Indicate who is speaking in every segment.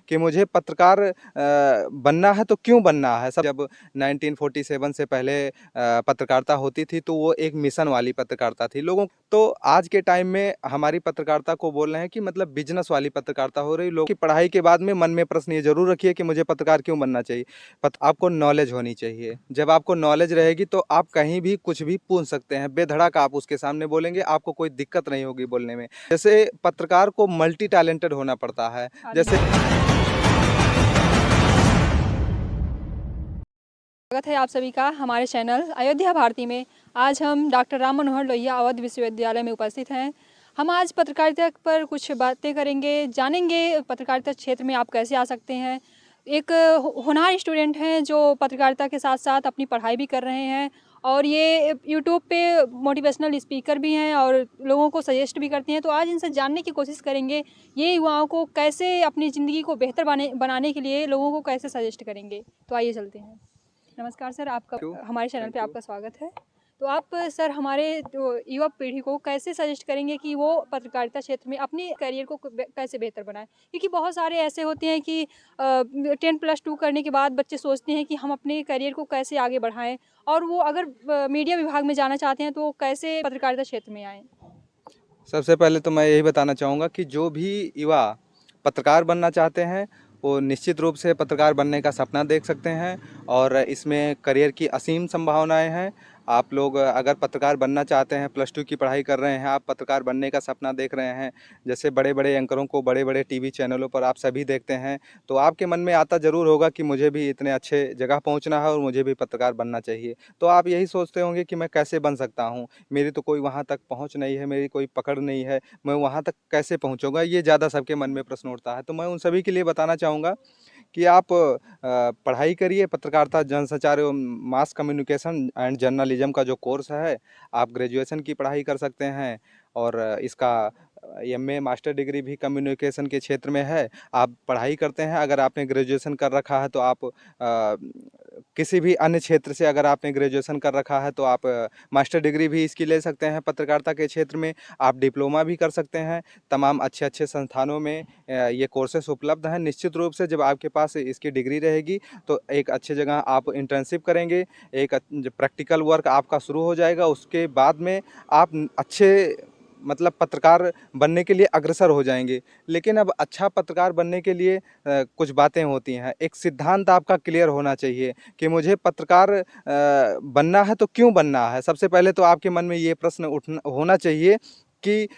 Speaker 1: कि मुझे पत्रकार बनना है तो क्यों बनना है। सब जब 1947 से पहले पत्रकारिता होती थी तो वो एक मिशन वाली पत्रकारिता थी लोगों। तो आज के टाइम में हमारी पत्रकारिता को बोल रहे हैं कि मतलब बिजनेस वाली पत्रकारिता हो रही। लोगों की पढ़ाई के बाद में मन में प्रश्न ये जरूर रखिए कि मुझे पत्रकार क्यों बनना चाहिए। आपको नॉलेज होनी चाहिए। जब आपको नॉलेज रहेगी तो आप कहीं भी कुछ भी पूछ सकते हैं, बेधड़क आप उसके सामने बोलेंगे, आपको कोई दिक्कत नहीं होगी बोलने में। जैसे पत्रकार को मल्टी टैलेंटेड होना पड़ता है। जैसे
Speaker 2: स्वागत है आप सभी का हमारे चैनल अयोध्या भारती में। आज हम डॉक्टर राम मनोहर लोहिया अवध विश्वविद्यालय में उपस्थित हैं। हम आज पत्रकारिता पर कुछ बातें करेंगे, जानेंगे पत्रकारिता क्षेत्र में आप कैसे आ सकते हैं। एक होनहार स्टूडेंट हैं जो पत्रकारिता के साथ साथ अपनी पढ़ाई भी कर रहे हैं और ये यूट्यूब पे मोटिवेशनल स्पीकर भी हैं और लोगों को सजेस्ट भी करते हैं। तो आज इनसे जानने की कोशिश करेंगे ये युवाओं को कैसे अपनी ज़िंदगी को बेहतर बनाने के लिए लोगों को कैसे सजेस्ट करेंगे। तो आइए चलते हैं। नमस्कार सर, आपका हमारे चैनल पे आपका स्वागत है। तो आप सर हमारे युवा पीढ़ी को कैसे सजेस्ट करेंगे कि वो पत्रकारिता क्षेत्र में अपने करियर को कैसे बेहतर बनाएं, क्योंकि बहुत सारे ऐसे होते हैं कि 10+2 करने के बाद बच्चे सोचते हैं कि हम अपने करियर को कैसे आगे बढ़ाएं और वो अगर मीडिया विभाग में जाना चाहते हैं तो कैसे पत्रकारिता क्षेत्र में आएँ।
Speaker 1: सबसे पहले तो मैं यही बताना चाहूँगा कि जो भी युवा पत्रकार बनना चाहते हैं वो निश्चित रूप से पत्रकार बनने का सपना देख सकते हैं और इसमें करियर की असीम संभावनाएं हैं। आप लोग अगर पत्रकार बनना चाहते हैं, +2 की पढ़ाई कर रहे हैं, आप पत्रकार बनने का सपना देख रहे हैं, जैसे बड़े बड़े एंकरों को बड़े बड़े टीवी चैनलों पर आप सभी देखते हैं, तो आपके मन में आता ज़रूर होगा कि मुझे भी इतने अच्छे जगह पहुंचना है और मुझे भी पत्रकार बनना चाहिए। तो आप यही सोचते होंगे कि मैं कैसे बन सकता हूं, मेरी तो कोई वहां तक पहुंच नहीं है, मेरी कोई पकड़ नहीं है, मैं वहां तक कैसे पहुंचूंगा, ये ज़्यादा सबके मन में प्रश्न उठता है। तो मैं उन सभी के लिए बताना चाहूँगा कि आप पढ़ाई करिए, पत्रकारिता जनसंचार एवं मास कम्युनिकेशन एंड जर्नलिज्म का जो कोर्स है, आप ग्रेजुएशन की पढ़ाई कर सकते हैं और इसका एमए मास्टर डिग्री भी कम्युनिकेशन के क्षेत्र में है। आप पढ़ाई करते हैं, अगर आपने ग्रेजुएशन कर रखा है तो आप किसी भी अन्य क्षेत्र से अगर आपने ग्रेजुएशन कर रखा है तो आप मास्टर डिग्री भी इसकी ले सकते हैं। पत्रकारिता के क्षेत्र में आप डिप्लोमा भी कर सकते हैं। तमाम अच्छे अच्छे संस्थानों में ये कोर्सेस उपलब्ध हैं। निश्चित रूप से जब आपके पास इसकी डिग्री रहेगी तो एक अच्छी जगह आप इंटर्नशिप करेंगे, एक प्रैक्टिकल वर्क आपका शुरू हो जाएगा। उसके बाद में आप अच्छे मतलब पत्रकार बनने के लिए अग्रसर हो जाएंगे। लेकिन अब अच्छा पत्रकार बनने के लिए कुछ बातें होती हैं। एक सिद्धांत आपका क्लियर होना चाहिए कि मुझे पत्रकार बनना है तो क्यों बनना है। सबसे पहले तो आपके मन में ये प्रश्न होना चाहिए कि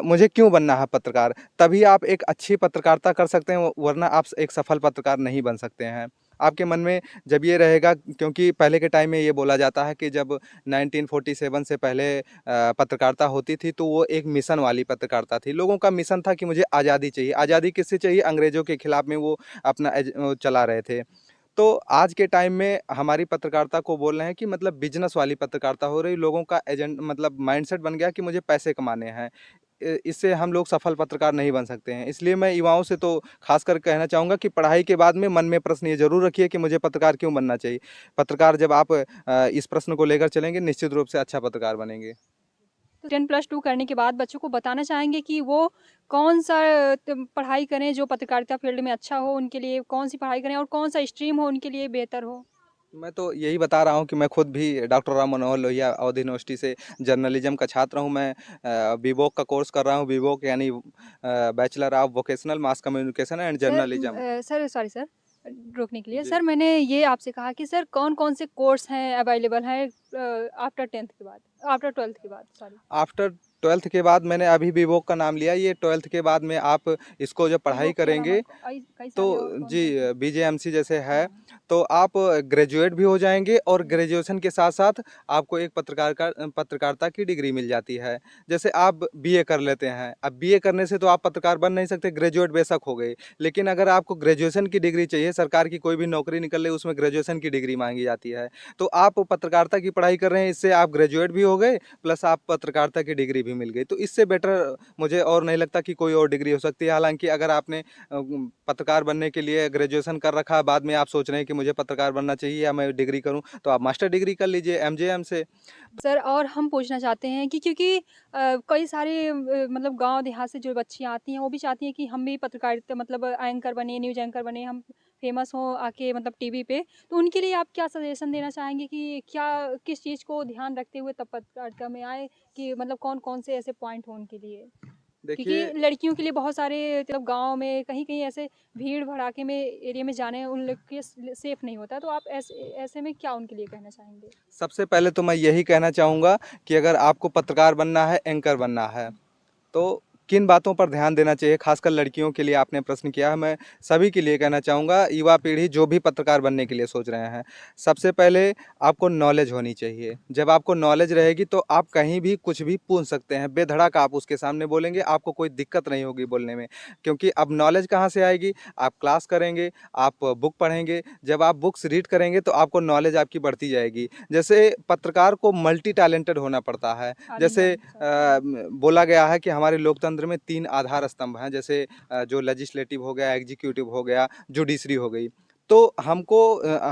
Speaker 1: मुझे क्यों बनना है पत्रकार। तभी आप एक अच्छी पत्रकारिता कर सकते हैं, वरना आप एक सफल पत्रकार नहीं बन सकते हैं। आपके मन में जब ये रहेगा, क्योंकि पहले के टाइम में ये बोला जाता है कि जब 1947 से पहले पत्रकारिता होती थी तो वो एक मिशन वाली पत्रकारिता थी। लोगों का मिशन था कि मुझे आज़ादी चाहिए। आज़ादी किससे चाहिए? अंग्रेज़ों के खिलाफ में वो अपना चला रहे थे। तो आज के टाइम में हमारी पत्रकारिता को बोल रहे हैं कि मतलब बिजनेस वाली पत्रकारिता हो रही। लोगों का एजेंट मतलब माइंडसेट बन गया कि मुझे पैसे कमाने हैं। इससे हम लोग सफल पत्रकार नहीं बन सकते हैं। इसलिए मैं युवाओं से तो खासकर कहना चाहूँगा कि पढ़ाई के बाद में मन में प्रश्न ये जरूर रखिए कि मुझे पत्रकार क्यों बनना चाहिए। पत्रकार जब आप इस प्रश्न को लेकर चलेंगे, निश्चित रूप से अच्छा पत्रकार बनेंगे।
Speaker 2: तो 10+2 करने के बाद बच्चों को बताना चाहेंगे कि वो कौन सा पढ़ाई करें जो पत्रकारिता फील्ड में अच्छा हो उनके लिए, कौन सी पढ़ाई करें और कौन सा स्ट्रीम हो उनके लिए बेहतर हो।
Speaker 1: मैं तो यही बता रहा हूँ कि मैं खुद भी डॉक्टर राम मनोहर लोहिया अवध यूनिवर्सिटी से जर्नलिज्म का छात्र हूँ। मैं बीवोक का कोर्स कर रहा हूँ। बीवोक यानी bachelor of vocational mass communication and journalism.
Speaker 2: Sir sorry sir, रोकने के लिए। सर मैंने ये आपसे कहा कि सर कौन कौन से कोर्स हैं अवेलेबल हैं आफ्टर 10th के बाद, आफ्टर 12th के बाद, सॉरी।
Speaker 1: आफ्टर 12th के बाद मैंने अभी बीवोक का नाम लिया। ये 12th के बाद में आप इसको जब पढ़ाई
Speaker 2: वीवोक के अलावा
Speaker 1: करेंगे
Speaker 2: कई
Speaker 1: तो
Speaker 2: सारे और कौन
Speaker 1: जी
Speaker 2: कौन से।
Speaker 1: बीजेएमसी जैसे है,
Speaker 2: हाँ।
Speaker 1: तो आप ग्रेजुएट भी हो जाएंगे और ग्रेजुएशन के साथ साथ आपको एक पत्रकारिता की डिग्री मिल जाती है। जैसे आप बीए कर लेते हैं, अब बीए करने से तो आप पत्रकार बन नहीं सकते, ग्रेजुएट बेशक हो गए, लेकिन अगर आपको ग्रेजुएशन की डिग्री चाहिए, सरकार की कोई भी नौकरी निकल रही उसमें ग्रेजुएशन की डिग्री मांगी जाती है। तो आप पत्रकारिता की पढ़ाई कर रहे हैं, इससे आप ग्रेजुएट भी हो गए प्लस आप पत्रकारिता की डिग्री भी भी मिल गई। तो इससे बेटर मुझे और नहीं लगता कि कोई और डिग्री हो सकती है। हालाँकि अगर आपने पत्रकार बनने के लिए ग्रेजुएशन कर रखा है, बाद में आप सोच रहे हैं कि मुझे पत्रकार बनना चाहिए या मैं डिग्री करूँ, तो आप मास्टर डिग्री कर लीजिए एमजेएम से।
Speaker 2: सर और हम पूछना चाहते हैं कि क्योंकि कई सारे मतलब गाँव देहात से जो बच्चियाँ आती हैं वो भी चाहती हैं कि हम भी पत्रकारिता मतलब एंकर बने, न्यूज़ एंकर बने, हम फेमस हों आके मतलब टीवी पे। तो उनके लिए आप क्या सजेशन देना चाहेंगे कि क्या किस चीज़ को ध्यान रखते हुए तब पत्रकारिता में आए कि मतलब कौन-कौन से ऐसे पॉइंट हों उनके लिए?
Speaker 1: देखिए,
Speaker 2: क्योंकि लड़कियों के लिए बहुत सारे मतलब गाँव में कहीं-कहीं ऐसे भीड़-भड़ाके में एरिया में जाने उन लोग के सेफ नहीं होता। तो आप ऐसे ऐसे में क्या उनके लिए कहना चाहेंगे?
Speaker 1: सबसे पहले तो मैं यही कहना चाहूँगा कि अगर आपको पत्रकार बनना है, एंकर बनना है, तो किन बातों पर ध्यान देना चाहिए, खासकर लड़कियों के लिए आपने प्रश्न किया है। मैं सभी के लिए कहना चाहूँगा, युवा पीढ़ी जो भी पत्रकार बनने के लिए सोच रहे हैं, सबसे पहले आपको नॉलेज होनी चाहिए। जब आपको नॉलेज रहेगी तो आप कहीं भी कुछ भी पूछ सकते हैं, बेधड़क आप उसके सामने बोलेंगे, आपको कोई दिक्कत नहीं होगी बोलने में। क्योंकि अब नॉलेज कहाँ से आएगी? आप क्लास करेंगे, आप बुक पढ़ेंगे, जब आप बुक्स रीड करेंगे तो आपको नॉलेज आपकी बढ़ती जाएगी। जैसे पत्रकार को मल्टी टैलेंटेड होना पड़ता है।
Speaker 2: ऑल इन
Speaker 1: जैसे
Speaker 2: वन सर।
Speaker 1: बोला गया है कि हमारे लोकतंत्र में 3 आधार स्तंभ हैं, जैसे जो लेजिस्लेटिव हो गया, एग्जीक्यूटिव हो गया, जुडिशरी हो गई। तो हमको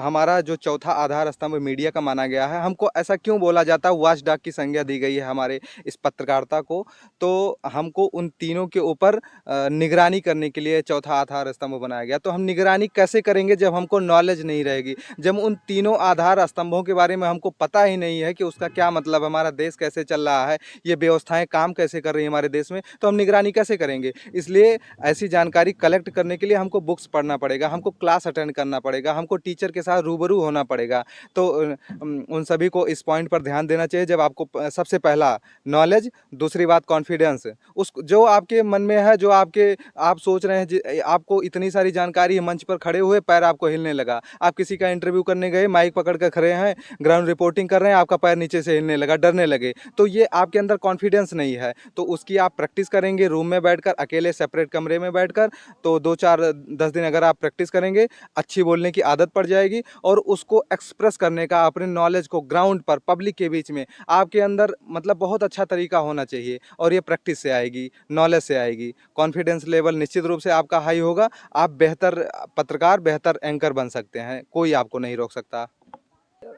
Speaker 1: हमारा जो चौथा आधार स्तंभ मीडिया का माना गया है, हमको ऐसा क्यों बोला जाता है, वॉचडॉग की संज्ञा दी गई है हमारे इस पत्रकारिता को। तो हमको उन तीनों के ऊपर निगरानी करने के लिए चौथा आधार स्तंभ बनाया गया। तो हम निगरानी कैसे करेंगे जब हमको नॉलेज नहीं रहेगी? जब उन तीनों आधार स्तंभों के बारे में हमको पता ही नहीं है कि उसका क्या मतलब है, हमारा देश कैसे चल रहा है, ये व्यवस्थाएं काम कैसे कर रही हैं हमारे देश में, तो हम निगरानी कैसे करेंगे? इसलिए ऐसी जानकारी कलेक्ट करने के लिए हमको बुक्स पढ़ना पड़ेगा, हमको क्लास अटेंड करना पड़ेगा, हमको टीचर के साथ रूबरू होना पड़ेगा। तो उन सभी को इस पॉइंट पर ध्यान देना चाहिए। जब आपको सबसे पहला नॉलेज, दूसरी बात कॉन्फिडेंस, उस जो आपके मन में है, जो आपके आप सोच रहे हैं, आपको इतनी सारी जानकारी है, मंच पर खड़े हुए पैर आपको हिलने लगा, आप किसी का इंटरव्यू करने गए, माइक पकड़ कर खड़े हैं, ग्राउंड रिपोर्टिंग कर रहे हैं, आपका पैर नीचे से हिलने लगा, डरने लगे, तो ये आपके अंदर कॉन्फिडेंस नहीं है। तो उसकी आप प्रैक्टिस करेंगे रूम में बैठकर, अकेले सेपरेट कमरे में बैठकर। तो 2 4 10 दिन अगर आप प्रैक्टिस करेंगे, अच्छी बोलने की आदत पड़ जाएगी और उसको एक्सप्रेस करने का, अपने नॉलेज को ग्राउंड पर पब्लिक के बीच में आपके अंदर मतलब बहुत अच्छा तरीका होना चाहिए। और ये प्रैक्टिस से आएगी, नॉलेज से आएगी। कॉन्फिडेंस लेवल निश्चित रूप से आपका हाई होगा, आप बेहतर पत्रकार, बेहतर एंकर बन सकते हैं, कोई आपको नहीं रोक सकता।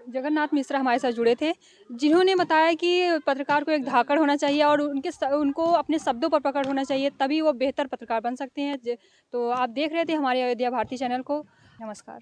Speaker 2: जगन्नाथ मिश्रा हमारे साथ जुड़े थे, जिन्होंने बताया कि पत्रकार को एक धाकड़ होना चाहिए और उनको अपने शब्दों पर पकड़ होना चाहिए, तभी वो बेहतर पत्रकार बन सकते हैं। तो आप देख रहे थे हमारे अयोध्या भारती चैनल को। नमस्कार।